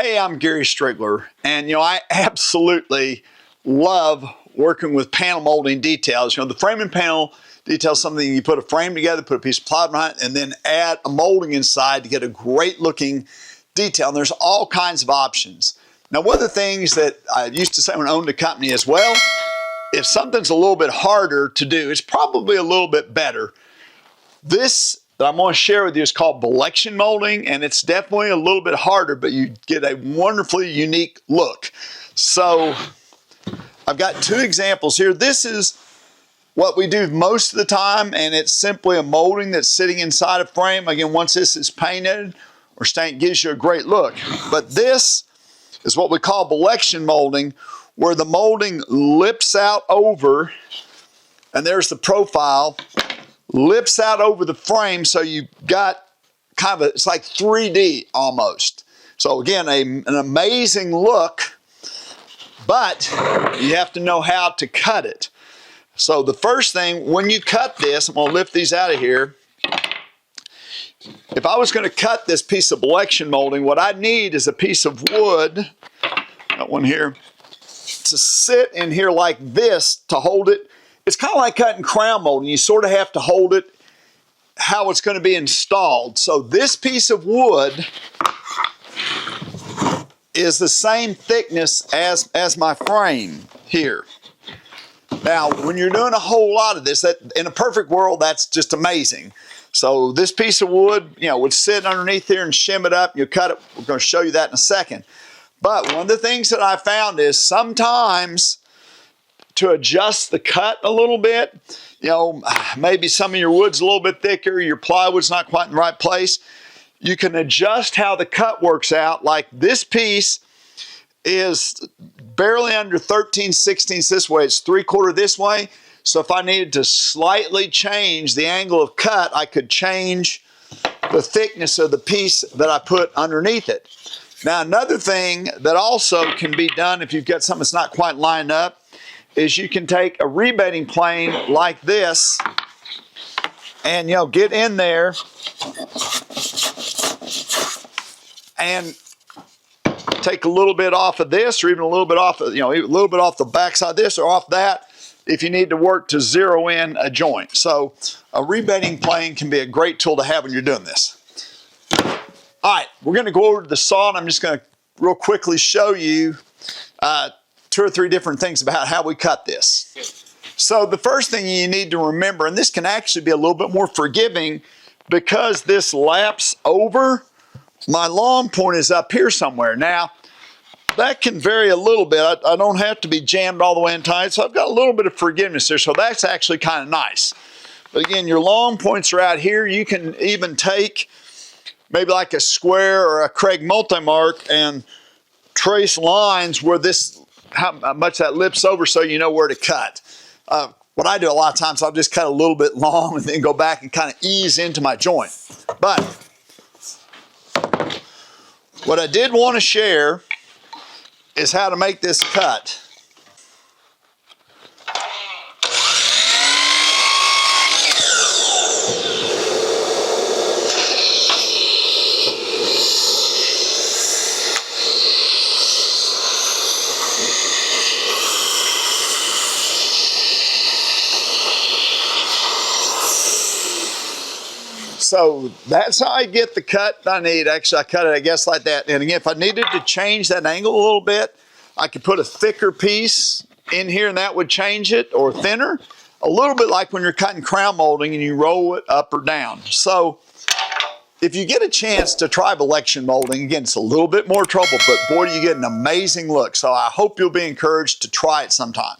Hey, I'm Gary Strigler, and I absolutely love working with panel molding details. The framing panel details something you put a frame together, put a piece of plywood behind it, and then add a molding inside to get a great looking detail. And there's all kinds of options. Now, one of the things that I used to say when I owned a company as well, if something's a little bit harder to do, it's probably a little bit better. This that I'm going to share with you is called collection molding, and it's definitely a little bit harder, but you get a wonderfully unique look. So I've got two examples here. This is what we do most of the time, and it's simply a molding that's sitting inside a frame. Again, once this is painted or stained, it gives you a great look. But this is what we call collection molding, where the molding lips out over, and there's the profile, lips out over the frame, so you've got kind of it's like 3D almost. So again, an amazing look, but you have to know how to cut it. So the first thing, when you cut this, I'm going to lift these out of here. If I was going to cut this piece of collection molding, what I need is a piece of wood, that one here, to sit in here like this to hold it. It's kind of like cutting crown molding. You sort of have to hold it how it's going to be installed. So this piece of wood is the same thickness as my frame here. Now, when you're doing a whole lot of this, that in a perfect world, that's just amazing. So this piece of wood, would sit underneath here and shim it up. You cut it. We're going to show you that in a second. But one of the things that I found is sometimes to adjust the cut a little bit, maybe some of your wood's a little bit thicker, your plywood's not quite in the right place, you can adjust how the cut works out. Like this piece is barely under 13/16 this way, it's 3/4 this way. So if I needed to slightly change the angle of cut, I could change the thickness of the piece that I put underneath it. Now, another thing that also can be done if you've got something that's not quite lined up is you can take a rebedding plane like this and, get in there and take a little bit off of this, or even a little bit off of, a little bit off the backside of this or off that if you need to work to zero in a joint. So a rebedding plane can be a great tool to have when you're doing this. All right, we're going to go over to the saw, and I'm just going to real quickly show you 2 or 3 different things about how we cut this. So the first thing you need to remember, and this can actually be a little bit more forgiving because this laps over, my long point is up here somewhere. Now, that can vary a little bit. I don't have to be jammed all the way in tight, so I've got a little bit of forgiveness there, so that's actually kind of nice. But again, your long points are out here. You can even take maybe like a square or a Craig multi-mark and trace lines where this, how much that lips over, so you know where to cut. What I do a lot of times, I'll just cut a little bit long and then go back and kind of ease into my joint. But what I did want to share is how to make this cut. So that's how I get the cut I need. Actually, I cut it, I guess, like that. And again, if I needed to change that angle a little bit, I could put a thicker piece in here and that would change it, or thinner. A little bit like when you're cutting crown molding and you roll it up or down. So if you get a chance to try collection molding, again, it's a little bit more trouble, but boy, do you get an amazing look. So I hope you'll be encouraged to try it sometime.